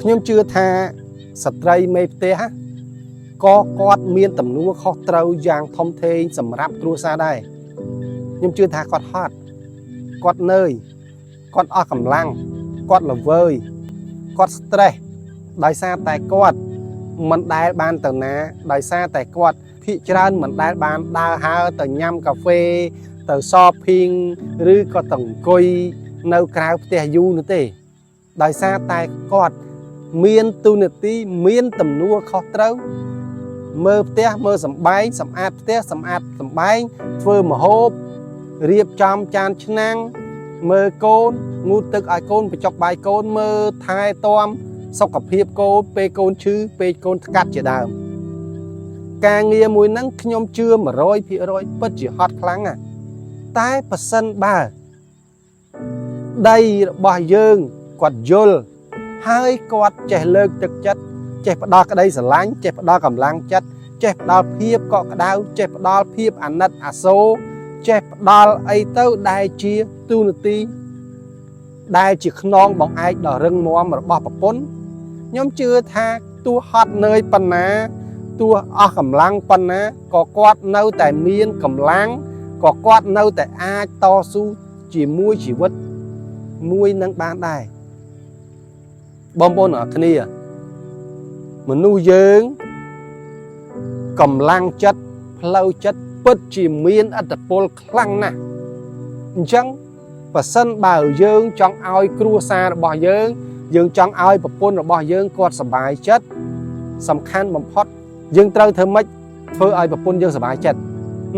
ខ្ញុំជឿថាស្ត្រីមេផ្ទះក៏គាត់មានទំនួលខុសត្រូវយ៉ាងធំធេងសម្រាប់គ្រួសារដែរខ្ញុំជឿថាគាត់ហត់គាត់នឿយគាត់អស់កម្លាំងគាត់ល្វើយគាត់ stress ដោយសារតែគាត់មិនដែលបានទៅណាដោយសារតែគាត់ភាគច្រើនមិនដែលបានដើរហើរទៅញ៉ាំកាហ្វេទៅ shopping ឬក៏ទៅអង្គុយនៅក្រៅផ្ទះយូរនោះទេដោយសារតែគាត់មានទូនាទីមានទំនួលខុសត្រូវមើលផ្ទះមើលសម្បែងសម្អាតផ្ទះសម្អាតសម្បែងធ្វើម្ហូបរៀបចំចានឆ្នាំងមើលកូនងូតទឹកឲ្យកូនបញ្ចុកបាយកូនមើលថែទាំសុខភាពកូនពេលកូនឈឺពេលកូនថ្កាត់ជាដើមការងារមួយហ្នឹងខ្ញុំជឿ 100% ពិតជាហត់ខ្លាំងណាស់តែប៉ះសិនបើដីរបស់យើងគាត់យល់ហើយគាត់ចេះលើកទឹកចិត្តចេះផ្ដល់ក្តីស្រឡាញ់ចេះផ្ដល់កម្លាំងចិត្តចេះផ្ដល់ភាពកក់ក្ដៅចេះផ្ដល់ភាពអាណិតអាសូរចេះផ្ដល់អីទៅដែលជាទូនាទីដែលជាខ្នងបង្អែកដ៏រឹងមាំរបស់ប្រពន្ធខ្ញុំជឿថាទោះហត់នឿយប៉ុណ្ណាទោះអស់កម្លាំងប៉ុណ្ណាក៏គាត់នៅតែមានកម្លាំងក៏គាត់នៅតែអាចតស៊ូជាមួយជីវិតមួយនឹងបានដែរបងប្អូនអរគ្នាមនុស្សយើងកម្លាំងចិត្តផ្លូវចិត្តពិតជាមានឥទ្ធិពលខ្លាំងណាស់អញ្ចឹងបើសិនបើយើងចង់ឲ្យគ្រួសាររបស់យើងចង់ឲ្យប្រពន្ធរបស់យើងគាត់សប្បាយចិត្តសំខាន់បំផុតយើងត្រូវធ្វើម៉េចធ្វើឲ្យប្រពន្ធយើងសប្បាយចិត្ត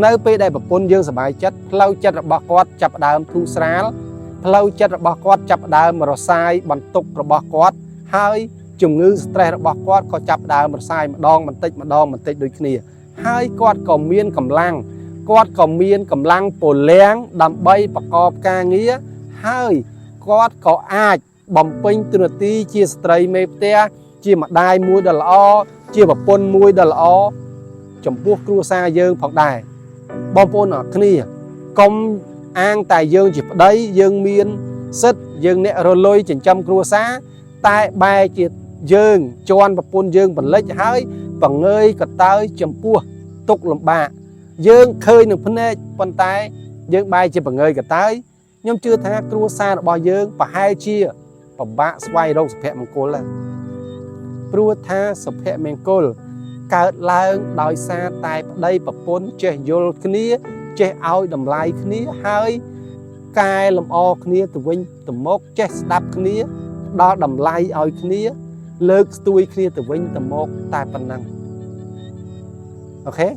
នៅពេលដែលប្រពន្ធយើងសប្បាយចិត្តផ្លូវចិត្តរបស់គាត់ចាប់ផ្ដើមធូរស្រាលផ្លូវចិត្តរបស់គាត់ចាប់ផ្ដើមរសាយបន្ទុករបស់គាត់ហើយជំងឺ stress របស់គាត់ក៏ចាប់ផ្ដើមរសាយម្ដងបន្តិចដូចគ្នាហើយគាត់ក៏មានកម្លាំងពលំដើម្បីប្រកបការងារហើយគាត់ក៏អាចបំពេញតួនាទីជាស្ត្រីមេផ្ទះជាម្ដាយមួយដ៏ល្អជាប្រពន្ធមួយដ៏ល្អចំពោះគ្រួសារយើងផងដែរបងប្អូនអរគ្នាកុំអាងតែយើងជាប្តីយើងមានសិទ្ធិយើងអ្នករលុយចិញ្ចឹមគ្រួសារតែបែរជាយើងជន់ប្រពន្ធយើងបលិចហើយបង្ងើយកតើយចំពោះទុកលំបាកយើងឃើញនឹងភ្នែកប៉ុន្តែយើងបែរជាបង្ងើយកតើយខ្ញុំជឿថាគ្រួសាររបស់យើងប្រហែលជាពិបាកស្វែងរកសុភមង្គលដែរព្រោះថាសុភមង្គលកើតឡើងដោយសារតែប្តីប្រពន្ធចេះយល់គ្នាចេះឲ្យតម្លៃគ្នាហើយកែលម្អគ្នាទៅវិញទៅមកចេះស្ដាប់គ្នាផ្ដល់តម្លៃឲ្យគ្នាលើកស្ទួយគ្នាទៅវិញទៅមកតែប៉ុណ្ណឹងអូខេ